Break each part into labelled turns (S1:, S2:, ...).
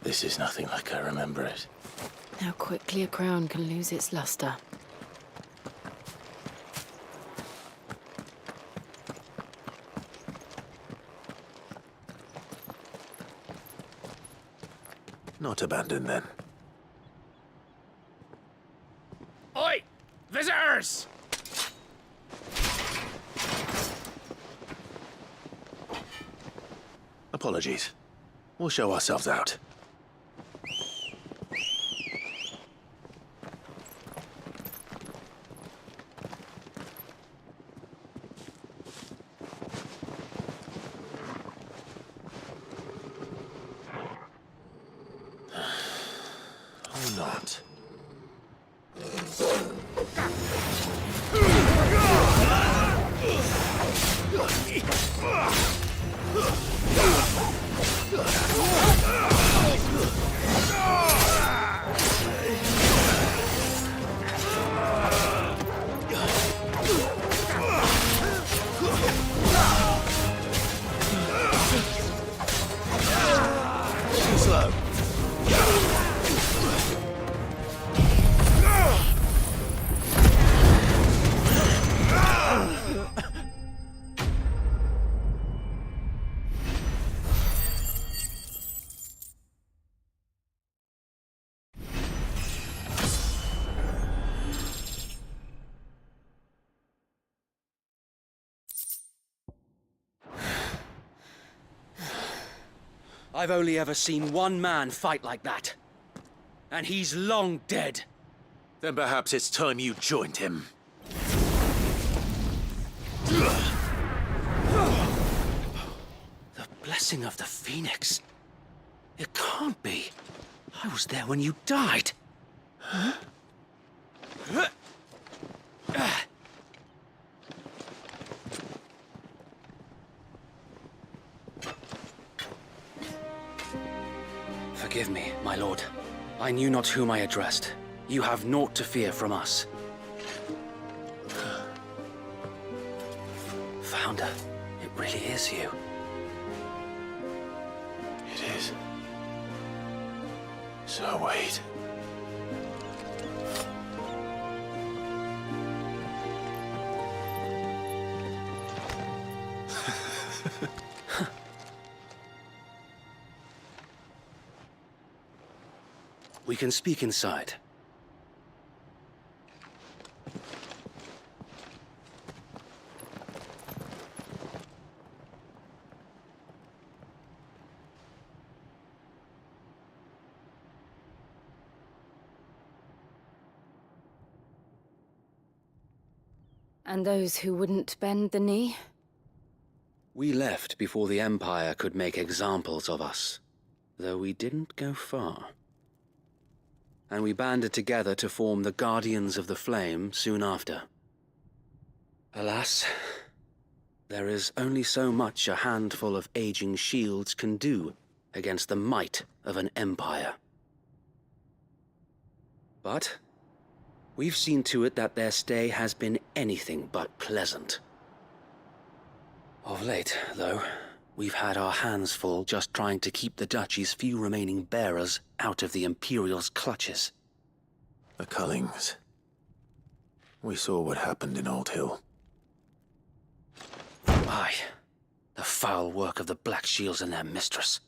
S1: This is nothing like I remember it.
S2: How quickly a crown can lose its luster.
S1: Not abandoned, then.
S3: Oi! Visitors!
S1: Apologies. We'll show ourselves out. Or not. Slow.
S4: I've only ever seen one man fight like that. And he's long dead.
S1: Then perhaps it's time you joined him.
S4: The blessing of the Phoenix. It can't be. I was there when you died. Huh? Forgive me, my lord. I knew not whom I addressed. You have naught to fear from us. Founder, it really is you.
S1: It is. So wait.
S4: We can speak inside.
S2: And those who wouldn't bend the knee?
S4: We left before the Empire could make examples of us, though we didn't go far. And we banded together to form the Guardians of the Flame soon after. Alas, there is only so much a handful of aging shields can do against the might of an empire. But we've seen to it that their stay has been anything but pleasant. Of late, though, we've had our hands full just trying to keep the Duchy's few remaining bearers out of the Imperial's clutches.
S1: The Cullings. We saw what happened in Old Hill.
S4: Aye, the foul work of the Black Shields and their mistress.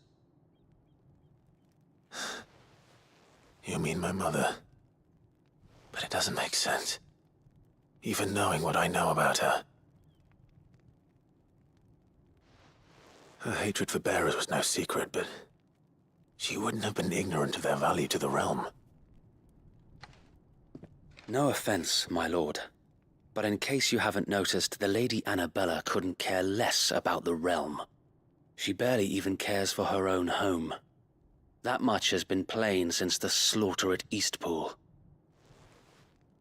S1: You mean my mother? But it doesn't make sense. Even knowing what I know about her. Her hatred for bearers was no secret, but she wouldn't have been ignorant of their value to the realm.
S4: No offense, my lord, but in case you haven't noticed, the Lady Annabella couldn't care less about the realm. She barely even cares for her own home. That much has been plain since the slaughter at Eastpool.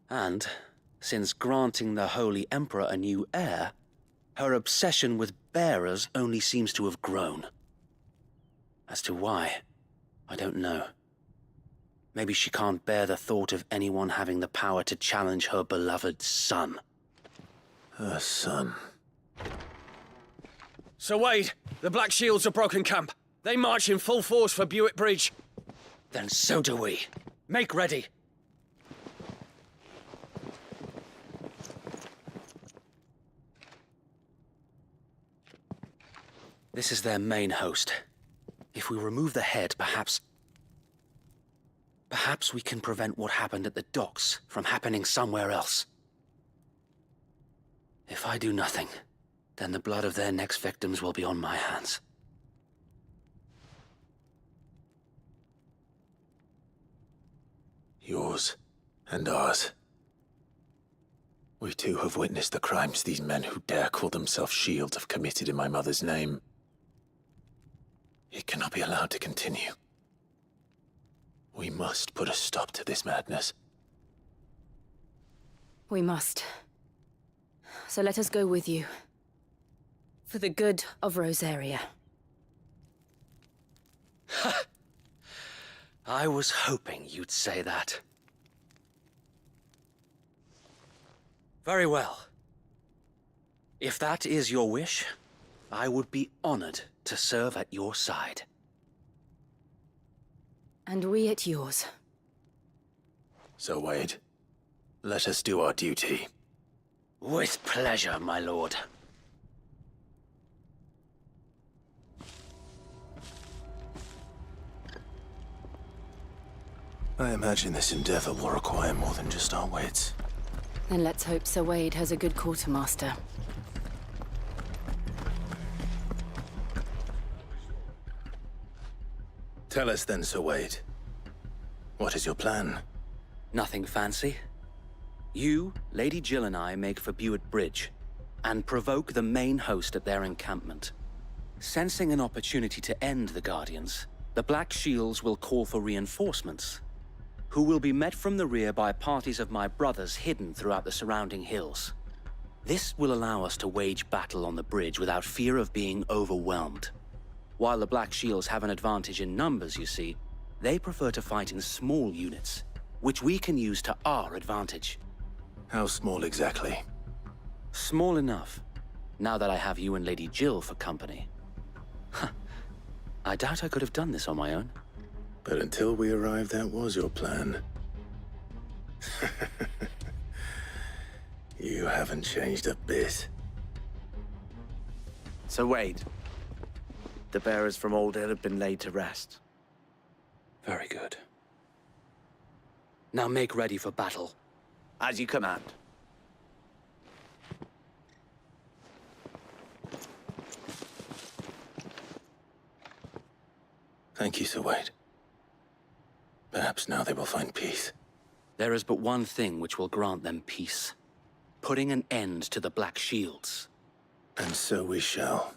S4: And, since granting the Holy Emperor a new heir, her obsession with bearers only seems to have grown. As to why, I don't know. Maybe she can't bear the thought of anyone having the power to challenge her beloved son.
S1: Her son.
S3: Sir Wade, the Black Shields have broken camp. They march in full force for Buick Bridge.
S4: Then so do we. Make ready. This is their main host. If we remove the head, perhaps we can prevent what happened at the docks from happening somewhere else. If I do nothing, then the blood of their next victims will be on my hands.
S1: Yours and ours. We too have witnessed the crimes these men who dare call themselves shields have committed in my mother's name. It cannot be allowed to continue. We must put a stop to this madness.
S2: We must. So let us go with you. For the good of Rosaria.
S4: I was hoping you'd say that. Very well. If that is your wish, I would be honored to serve at your side.
S2: And we at yours.
S1: So, Wade, let us do our duty.
S4: With pleasure, my lord.
S1: I imagine this endeavor will require more than just our wits.
S2: Then let's hope Sir Wade has a good quartermaster.
S1: Tell us then, Sir Wade. What is your plan?
S4: Nothing fancy. You, Lady Jill and I make for Buett Bridge, and provoke the main host at their encampment. Sensing an opportunity to end the Guardians, the Black Shields will call for reinforcements, who will be met from the rear by parties of my brothers hidden throughout the surrounding hills. This will allow us to wage battle on the bridge without fear of being overwhelmed. While the Black Shields have an advantage in numbers, you see, they prefer to fight in small units, which we can use to our advantage.
S1: How small exactly?
S4: Small enough, now that I have you and Lady Jill for company. I doubt I could have done this on my own.
S1: But until we arrived, that was your plan. You haven't changed a bit.
S5: So Wade, the bearers from Old Hill have been laid to rest.
S4: Very good. Now make ready for battle.
S5: As you command.
S1: Thank you, Sir Wade. Perhaps now they will find peace.
S4: There is but one thing which will grant them peace. Putting an end to the Black Shields.
S1: And so we shall.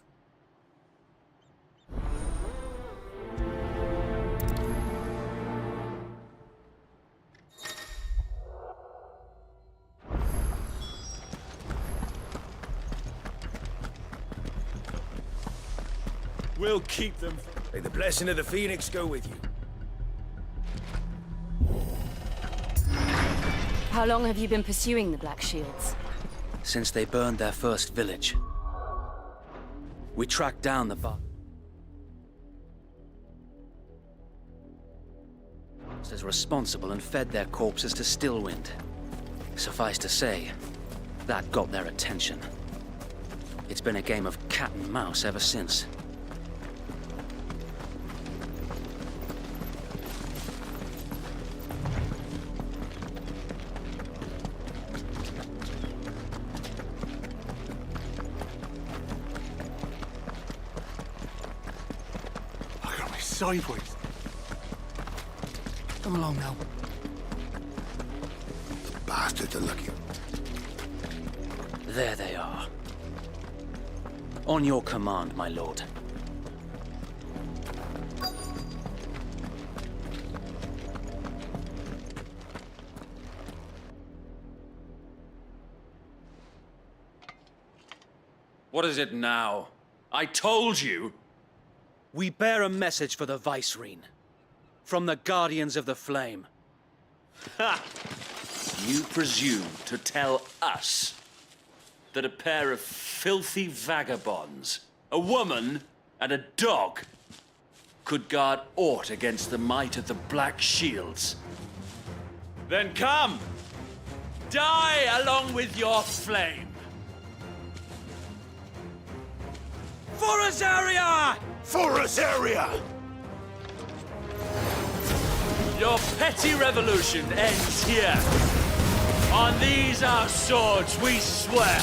S3: We'll keep them.
S6: May the blessing of the Phoenix go with you.
S2: How long have you been pursuing the Black Shields?
S4: Since they burned their first village. We tracked down the as responsible and fed their corpses to Stillwind. Suffice to say, that got their attention. It's been a game of cat and mouse ever since.
S7: Look at me sideways. Come along now. The bastards are looking.
S4: There they are. On your command, my lord.
S3: What is it now? I told you!
S4: We bear a message for the Vicereine. From the Guardians of the Flame.
S3: Ha! You presume to tell us that a pair of filthy vagabonds, a woman and a dog, could guard aught against the might of the Black Shields. Then come! Die along with your flame! For Azaria!
S6: For Azaria!
S3: Your petty revolution ends here. On these our swords we swear.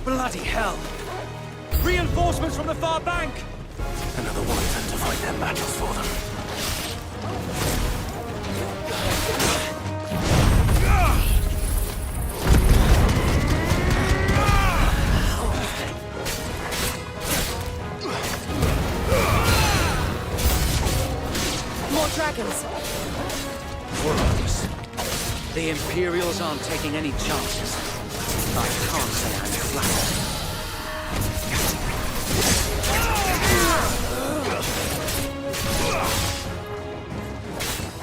S8: Bloody hell! Reinforcements from the far bank!
S1: Another one of them to fight their battles for them.
S2: More dragons.
S8: Worthless. The Imperials aren't taking any chances. I can't say I'm flattered.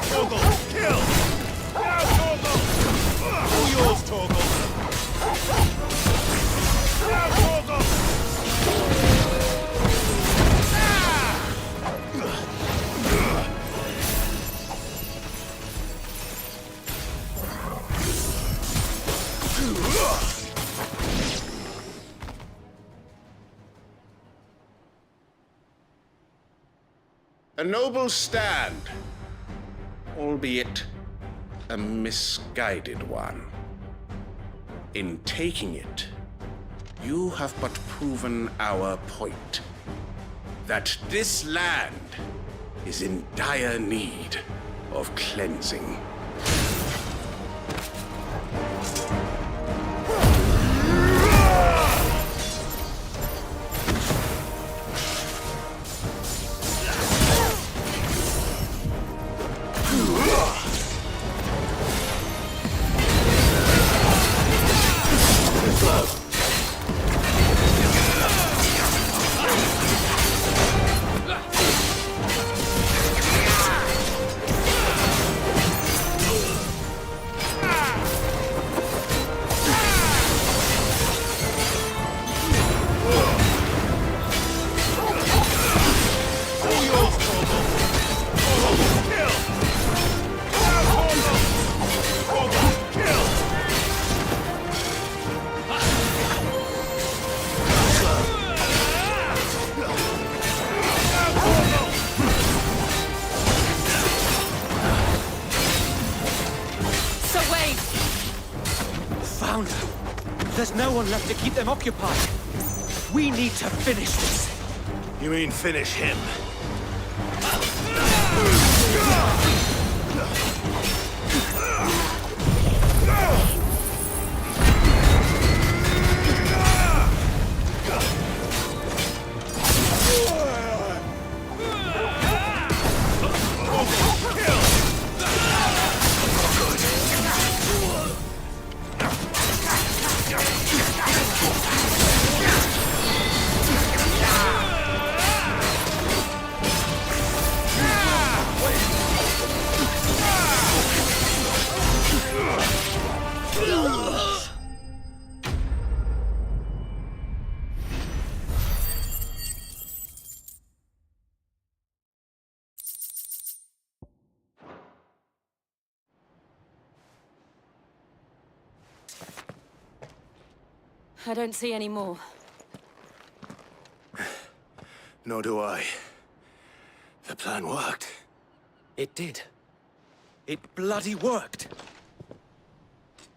S6: Torgal, kill! Now, Torgal! All yours, Torgal! Now, Torgal!
S9: A noble stand, albeit a misguided one. In taking it, you have but proven our point. That this land is in dire need of cleansing.
S8: Found her. There's no one left to keep them occupied. We need to finish this.
S6: You mean finish him?
S2: I don't see any more.
S1: Nor do I. The plan worked.
S8: It did. It bloody worked.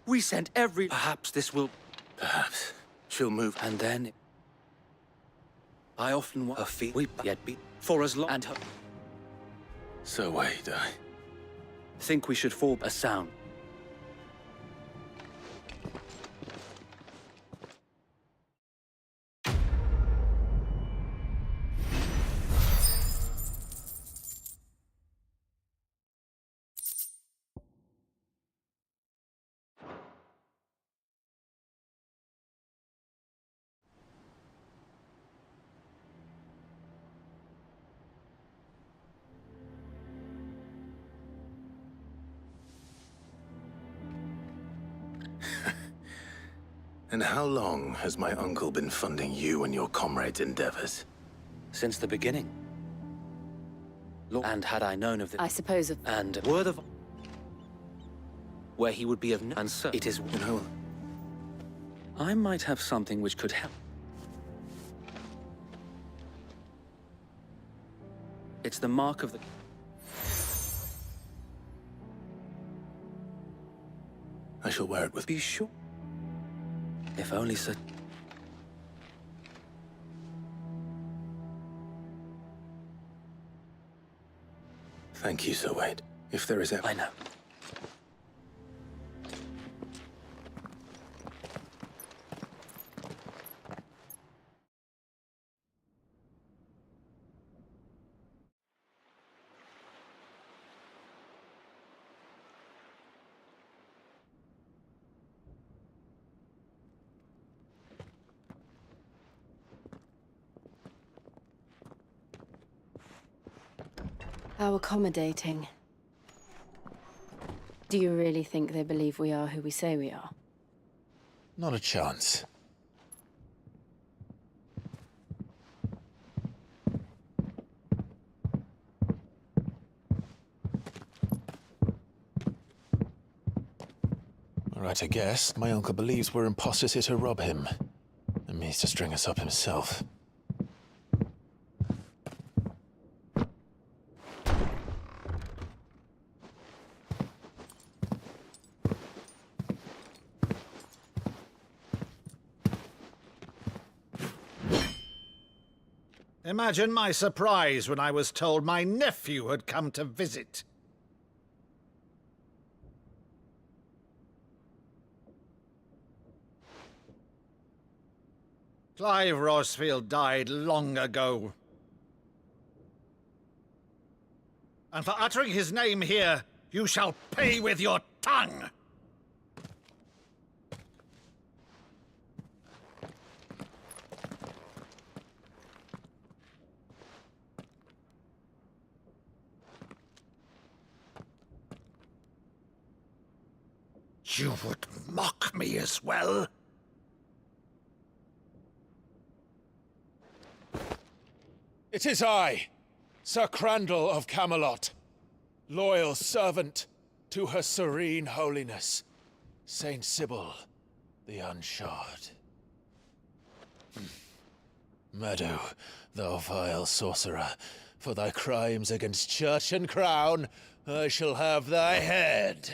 S8: We sent every... Perhaps this will...
S1: Perhaps she'll move.
S8: And then... I often want her feet. We yet be for as long... And her...
S1: So wait, I...
S8: Think we should form a sound.
S1: And how long has my uncle been funding you and your comrades' endeavors?
S4: Since the beginning. And had I known of the...
S2: I suppose of...
S4: And word of... Where he would be of no... And so, it is...
S1: You know,
S4: I might have something which could help. It's the mark of the...
S1: I shall wear it with...
S4: Be sure. If only so...
S1: Thank you, Sir Wade. If there is ever...
S4: I know.
S2: How accommodating. Do you really think they believe we are who we say we are?
S1: Not a chance. All right, I guess. My uncle believes we're imposters here to rob him. And means to string us up himself.
S6: Imagine my surprise when I was told my nephew had come to visit. Clive Rosfield died long ago. And for uttering his name here, you shall pay with your tongue! You would mock me as well?
S1: It is I, Sir Crandall of Camelot, loyal servant to Her Serene Holiness, Saint Sybil the Unshod. Meadow, thou vile sorcerer, for thy crimes against church and crown, I shall have thy head.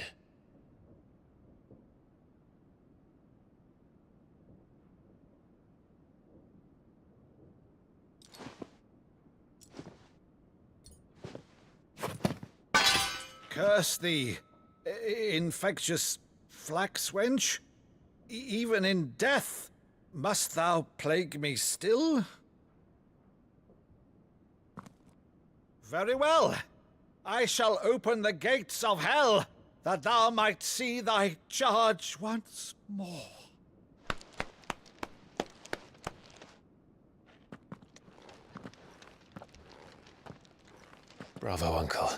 S6: Curse thee, infectious flax wench. Even in death, must thou plague me still? Very well. I shall open the gates of hell, that thou might see thy charge once more.
S1: Bravo, Uncle.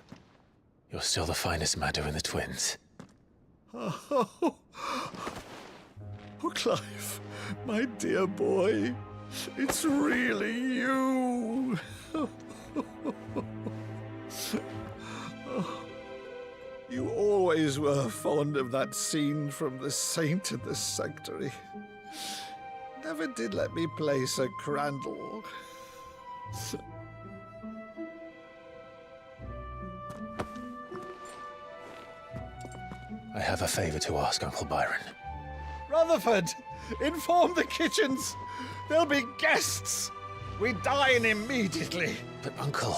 S1: You're still the finest Meadow in the twins.
S6: Oh, Clive, my dear boy, it's really you. You always were fond of that scene from The Saint in the Sanctuary. Never did let me play Sir Crandall.
S1: I have a favor to ask, Uncle Byron.
S6: Rutherford, inform the kitchens. There'll be guests. We dine immediately.
S1: But, Uncle...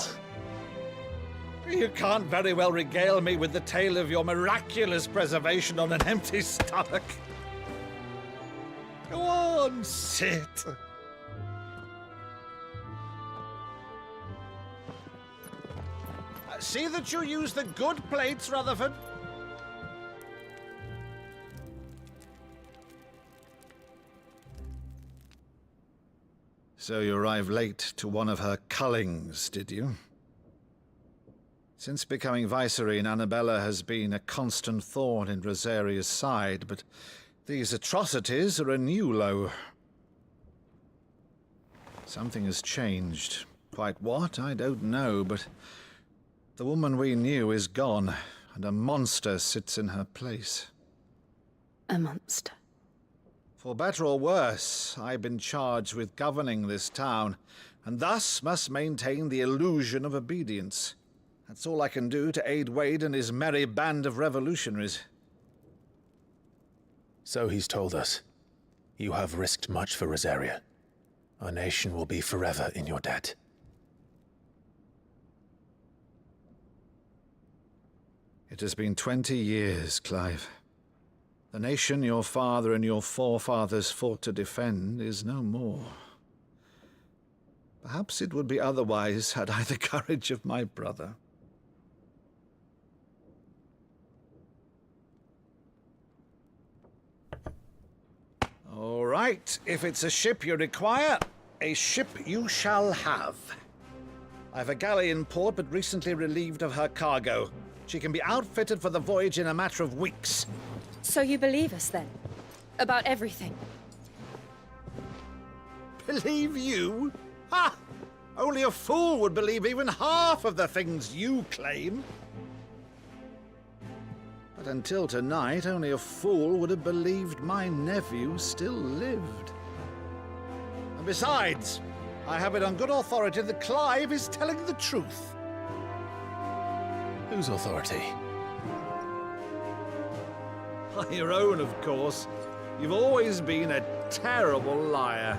S6: You can't very well regale me with the tale of your miraculous preservation on an empty stomach. Go on, sit. See that you use the good plates, Rutherford. So you arrived late to one of her cullings, did you? Since becoming Vicereine, Annabella has been a constant thorn in Rosaria's side, but These atrocities are a new low. Something has changed. Quite what, I don't know, but the woman we knew is gone, and a monster sits in her place.
S2: A monster.
S6: For better or worse, I've been charged with governing this town, and thus must maintain the illusion of obedience. That's all I can do to aid Wade and his merry band of revolutionaries.
S1: So he's told us. You have risked much for Rosaria. Our nation will be forever in your debt.
S6: It has been 20 years, Clive. The nation your father and your forefathers fought to defend is no more. Perhaps it would be otherwise had I the courage of my brother. All right, if it's a ship you require, a ship you shall have. I've a galley in port, but recently relieved of her cargo. She can be outfitted for the voyage in a matter of weeks.
S2: So you believe us, then? About everything?
S6: Believe you? Ha! Only a fool would believe even half of the things you claim. But until tonight, only a fool would have believed my nephew still lived. And besides, I have it on good authority that Clive is telling the truth.
S1: Whose authority?
S6: Your own, of course. You've always been a terrible liar.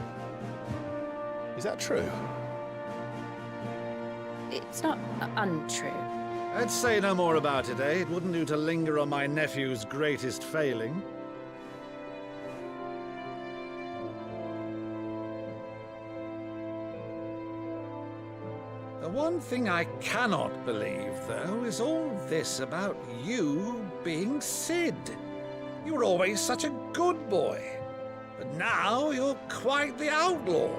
S1: Is that true?
S2: It's not untrue.
S6: Let's say no more about it, eh? It wouldn't do to linger on my nephew's greatest failing. The one thing I cannot believe, though, is all this about you being Sid. You were always such a good boy, but now you're quite the outlaw.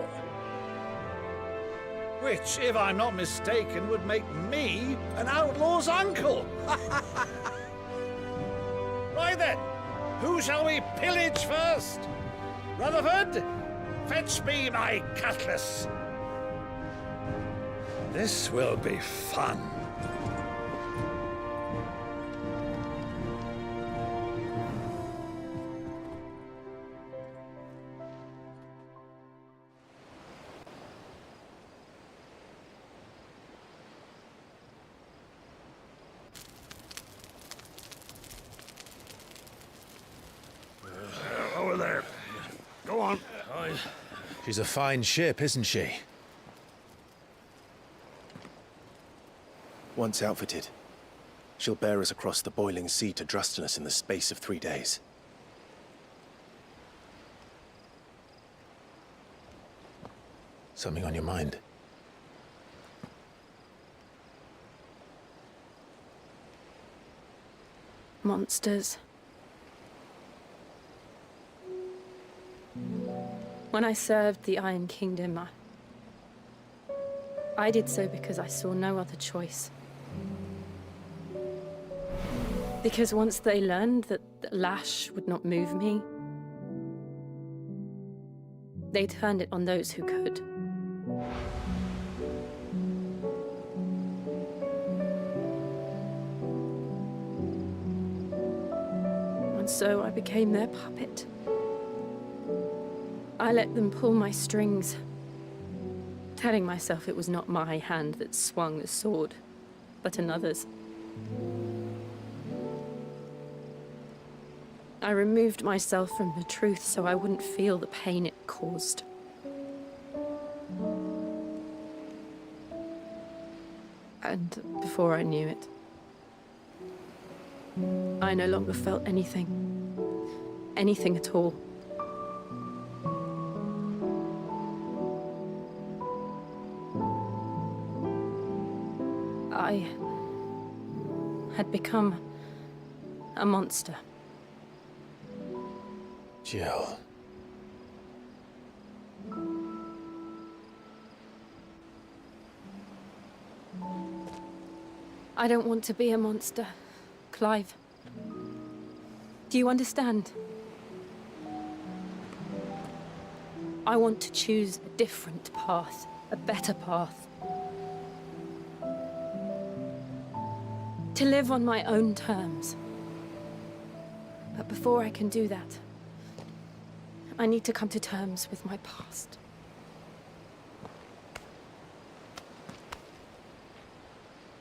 S6: Which, if I'm not mistaken, would make me an outlaw's uncle. Right then, who shall we pillage first? Rutherford, fetch me my cutlass. This will be fun.
S7: Over there. Go on.
S1: She's a fine ship, isn't she? Once outfitted, she'll bear us across the boiling sea to Drustinus in the space of 3 days. Something on your mind?
S2: Monsters. When I served the Iron Kingdom, I did so because I saw no other choice. Because once they learned that the lash would not move me, they turned it on those who could. And so I became their puppet. I let them pull my strings, telling myself it was not my hand that swung the sword, but another's. I removed myself from the truth so I wouldn't feel the pain it caused. And before I knew it, I no longer felt anything. Anything at all. I had become a monster.
S1: Jill.
S2: I don't want to be a monster, Clive. Do you understand? I want to choose a different path, a better path. To live on my own terms. But before I can do that, I need to come to terms with my past.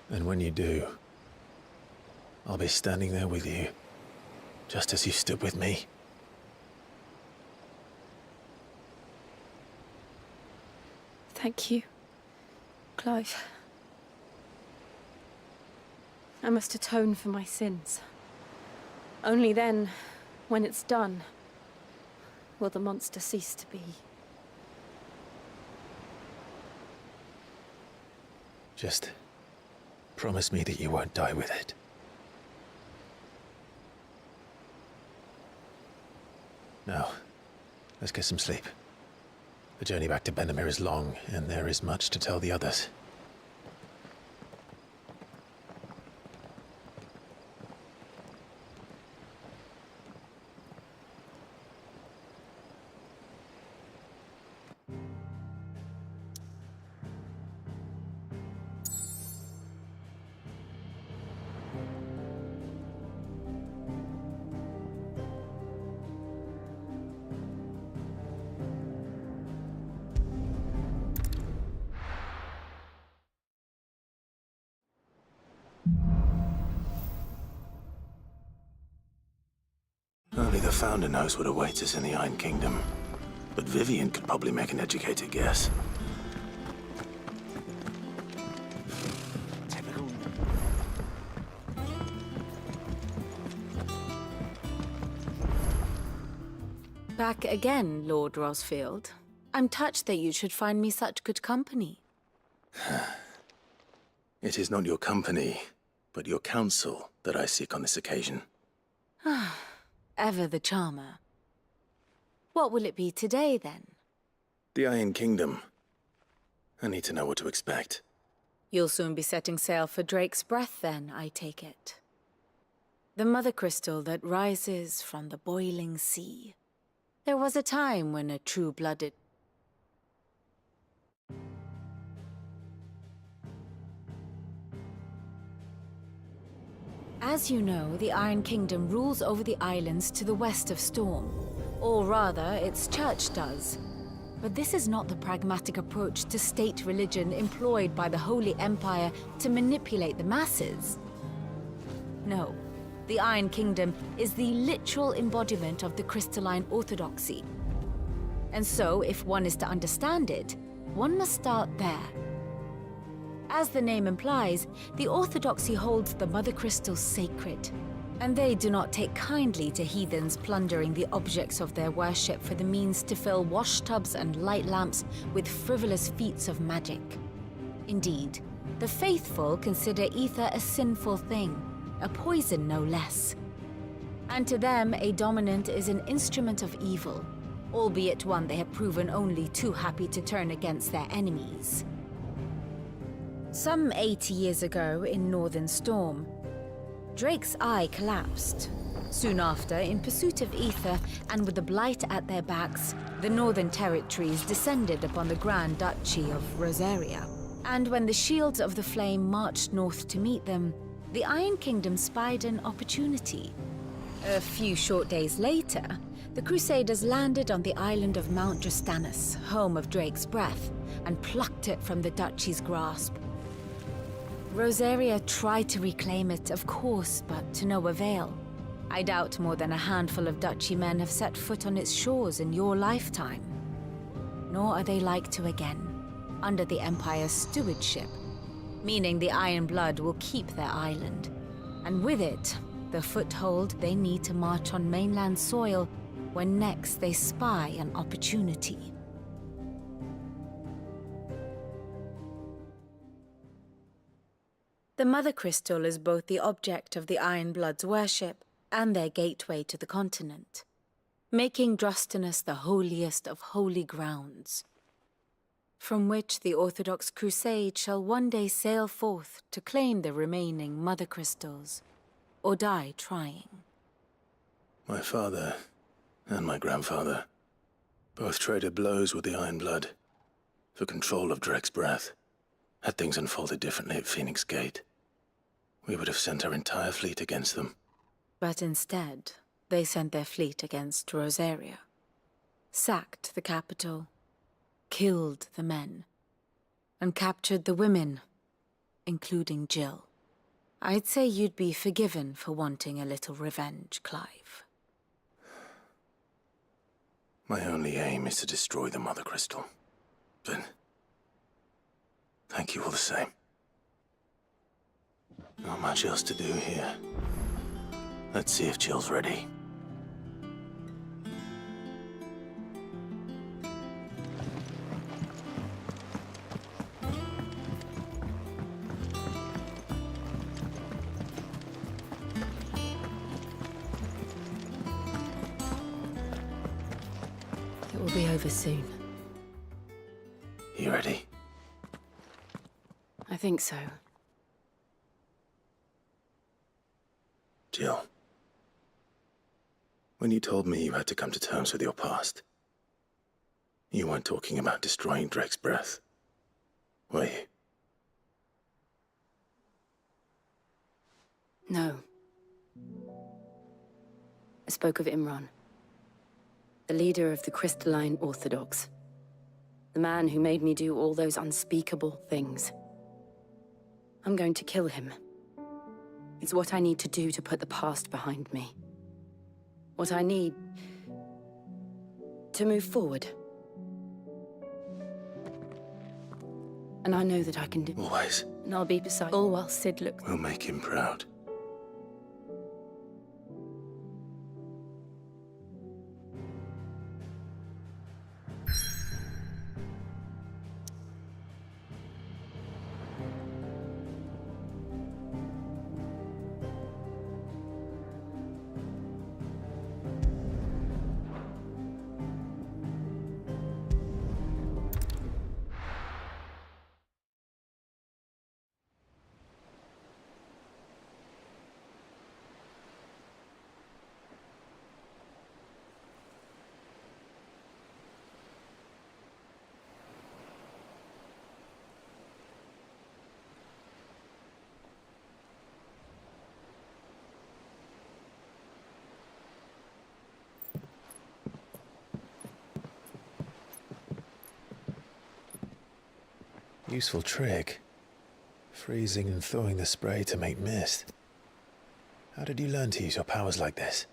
S1: And when you do, I'll be standing there with you, just as you stood with me.
S2: Thank you, Clive. I must atone for my sins. Only then, when it's done, will the monster cease to be.
S1: Just promise me that you won't die with it. Now, let's get some sleep. The journey back to Benamir is long, and there is much to tell the others. Only the Founder knows what awaits us in the Iron Kingdom. But Vivian could probably make an educated guess.
S10: Back again, Lord Rosfield. I'm touched that you should find me such good company.
S1: It is not your company, but your counsel that I seek on this occasion.
S10: Ever the charmer. What will it be today, then?
S1: The Iron Kingdom. I need to know what to expect.
S10: You'll soon be setting sail for Drake's Breath, then, I take it. The mother crystal that rises from the boiling sea. There was a time when a true-blooded... As you know, the Iron Kingdom rules over the islands to the west of Storm. Or rather, its church does. But this is not the pragmatic approach to state religion employed by the Holy Empire to manipulate the masses. No, the Iron Kingdom is the literal embodiment of the crystalline orthodoxy. And so, if one is to understand it, one must start there. As the name implies, the orthodoxy holds the Mother Crystals sacred, and they do not take kindly to heathens plundering the objects of their worship for the means to fill washtubs and light lamps with frivolous feats of magic. Indeed, the faithful consider ether a sinful thing, a poison no less. And to them, a dominant is an instrument of evil, albeit one they have proven only too happy to turn against their enemies. Some 80 years ago, in Northern Storm, Drake's eye collapsed. Soon after, in pursuit of ether, and with the Blight at their backs, the Northern Territories descended upon the Grand Duchy of Rosaria. And when the Shields of the Flame marched north to meet them, the Iron Kingdom spied an opportunity. A few short days later, the Crusaders landed on the island of Mount Drastanus, home of Drake's Breath, and plucked it from the Duchy's grasp. Rosaria tried to reclaim it, of course, but to no avail. I doubt more than a handful of Duchy men have set foot on its shores in your lifetime. Nor are they like to again, under the Empire's stewardship, meaning the Iron Blood will keep their island, and with it, the foothold they need to march on mainland soil when next they spy an opportunity. The Mother Crystal is both the object of the Iron Blood's worship and their gateway to the continent, making Drastanus the holiest of holy grounds, from which the Orthodox Crusade shall one day sail forth to claim the remaining Mother Crystals, or die trying.
S1: My father and my grandfather Both traded blows with the Iron Blood for control of Drek's breath. Had things unfolded differently at Phoenix Gate, we would have sent our entire fleet against them.
S10: But instead, they sent their fleet against Rosaria. Sacked the capital, killed the men, and captured the women, including Jill. I'd say you'd be forgiven for wanting a little revenge, Clive.
S1: My only aim is to destroy the Mother Crystal. But thank you all the same. Not much else to do here. Let's see if Jill's ready.
S2: It will be over soon.
S1: You ready?
S2: I think so.
S1: Jill. When you told me you had to come to terms with your past, you weren't talking about destroying Drek's breath, were you?
S2: No. I spoke of Imran, the leader of the Crystalline Orthodox. The man who made me do all those unspeakable things. I'm going to kill him. It's what I need to do to put the past behind me. What I need to move forward. And I know that I can do it.
S1: Always.
S2: And I'll be beside all while Sid looks.
S1: We'll make him proud. Useful trick. Freezing and thawing the spray to make mist. How did you learn to use your powers like this?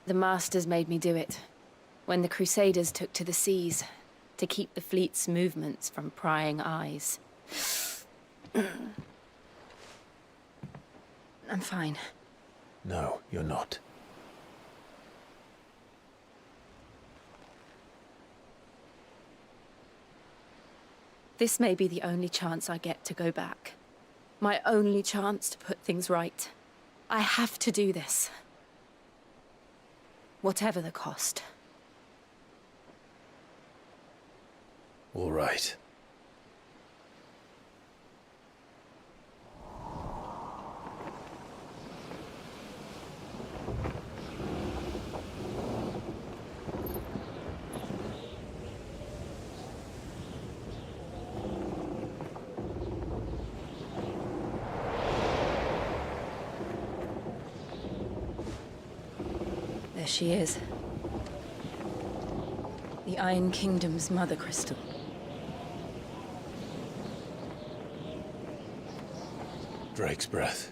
S2: The Masters made me do it. When the Crusaders took to the seas, to keep the fleet's movements from prying eyes. I'm fine.
S1: No, you're not.
S2: This may be the only chance I get to go back. My only chance to put things right. I have to do this. Whatever the cost.
S1: All right.
S2: There she is. The Iron Kingdom's Mother Crystal.
S1: Drake's breath.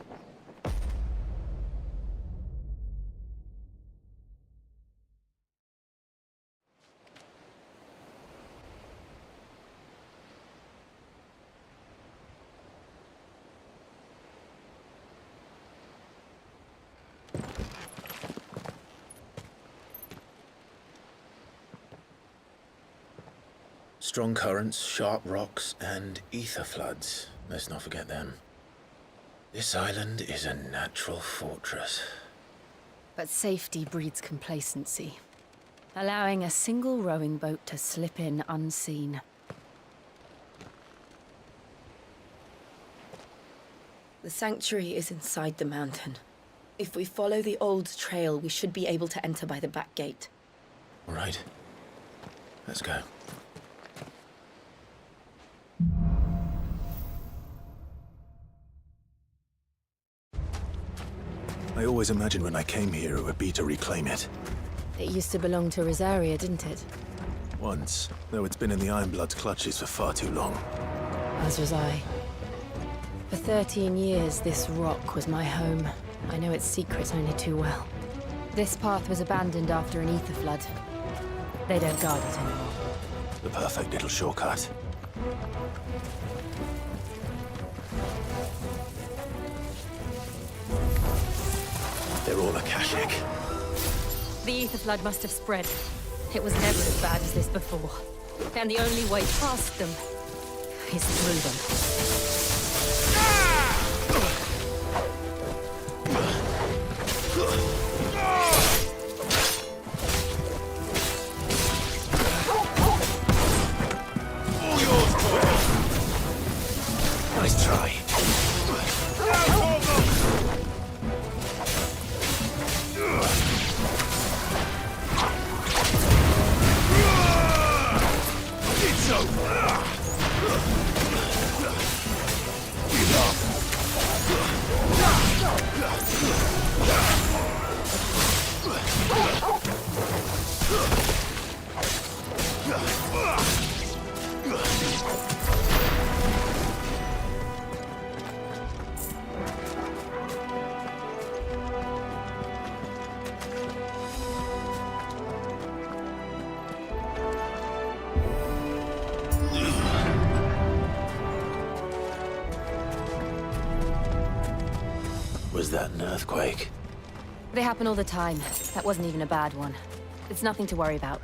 S1: Strong currents, sharp rocks, and ether floods. Let's not forget them. This island is a natural fortress.
S2: But safety breeds complacency, allowing a single rowing boat to slip in unseen. The sanctuary is inside the mountain, If we follow the old trail, we should be able to enter by the back gate.
S1: All right. Let's go. I always imagined when I came here it would be to reclaim it.
S2: It used to belong to Rosaria, didn't it?
S1: Once, though it's been in the Ironblood's clutches for far too long.
S2: As was I. For 13 years, this rock was my home. I know its secrets only too well. This path was abandoned after an ether flood. They don't guard it anymore.
S1: The perfect little shortcut. They're all Akashic.
S2: The ether flood must have spread. It was never as bad as this before. And the only way past them is through them.
S1: Nice try. It's over. Was that an earthquake?
S2: They happen all the time. That wasn't even a bad one. It's nothing to worry about.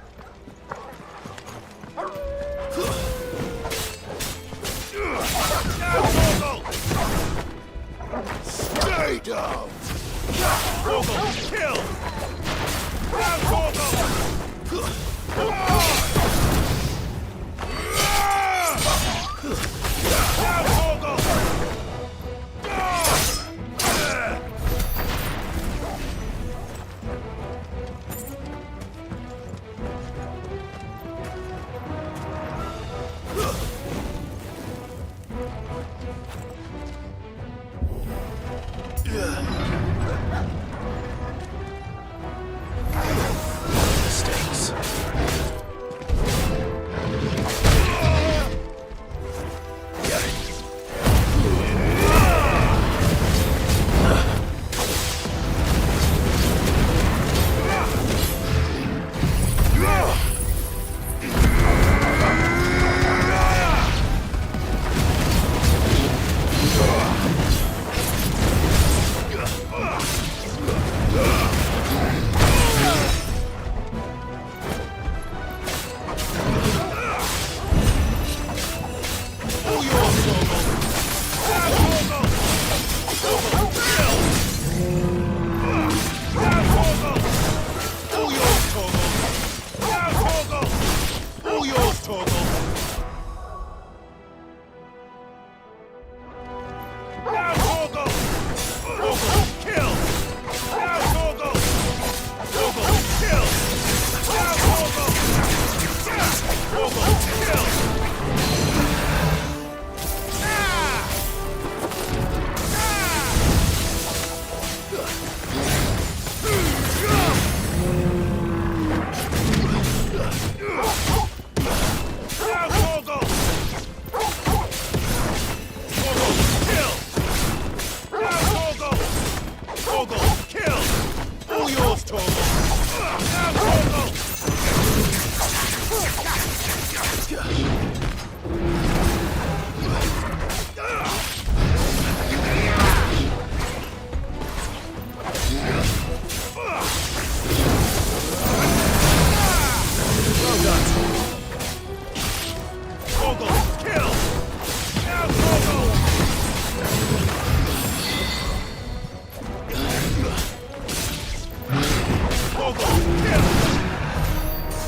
S7: Stay down! Kill!
S1: Mistakes.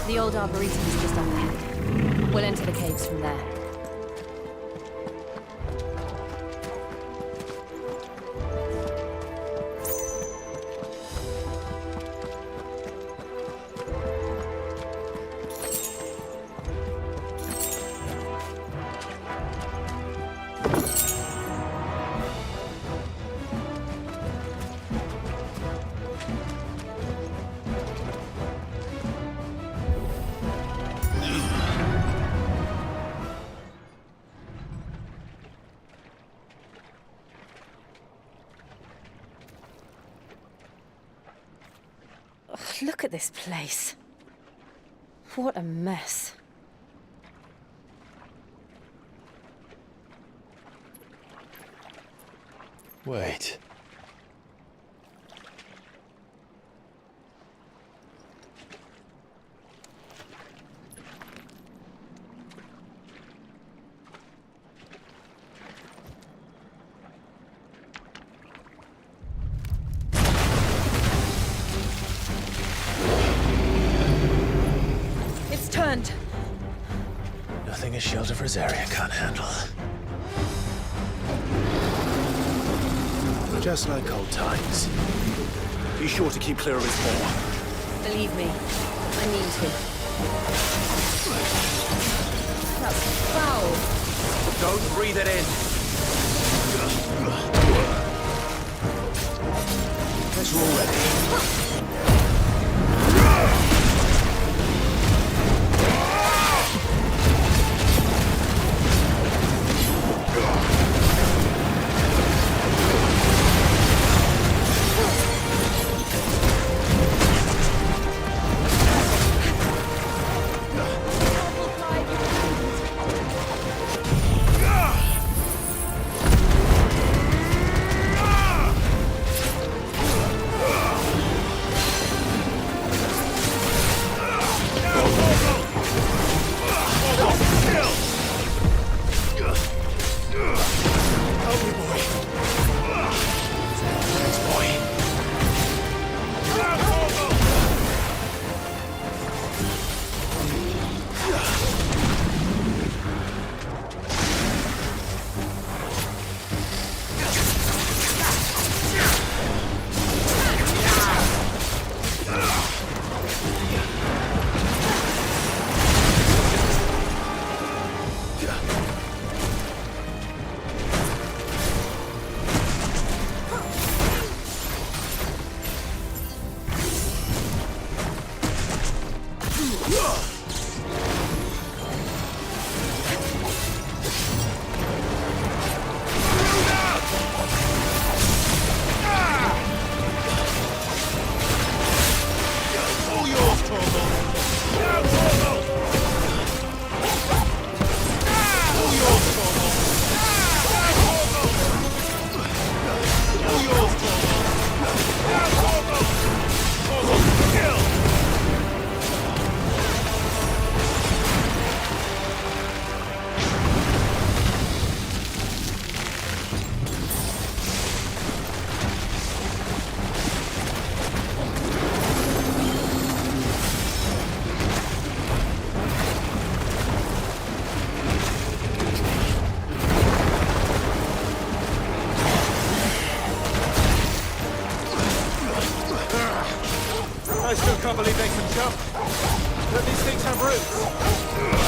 S2: The old Arboretum is just up ahead. We'll enter the caves from there. Look at this place. What a mess.
S1: Wait.
S2: It's turned.
S1: Nothing a shield of Rosaria can't handle. Just like old times. Be sure to keep clear of his paw.
S2: Believe me, I mean to. That's foul.
S8: Don't breathe it in.
S1: Guess we're all ready.
S6: I still can't believe they can jump. Don't these things have roots?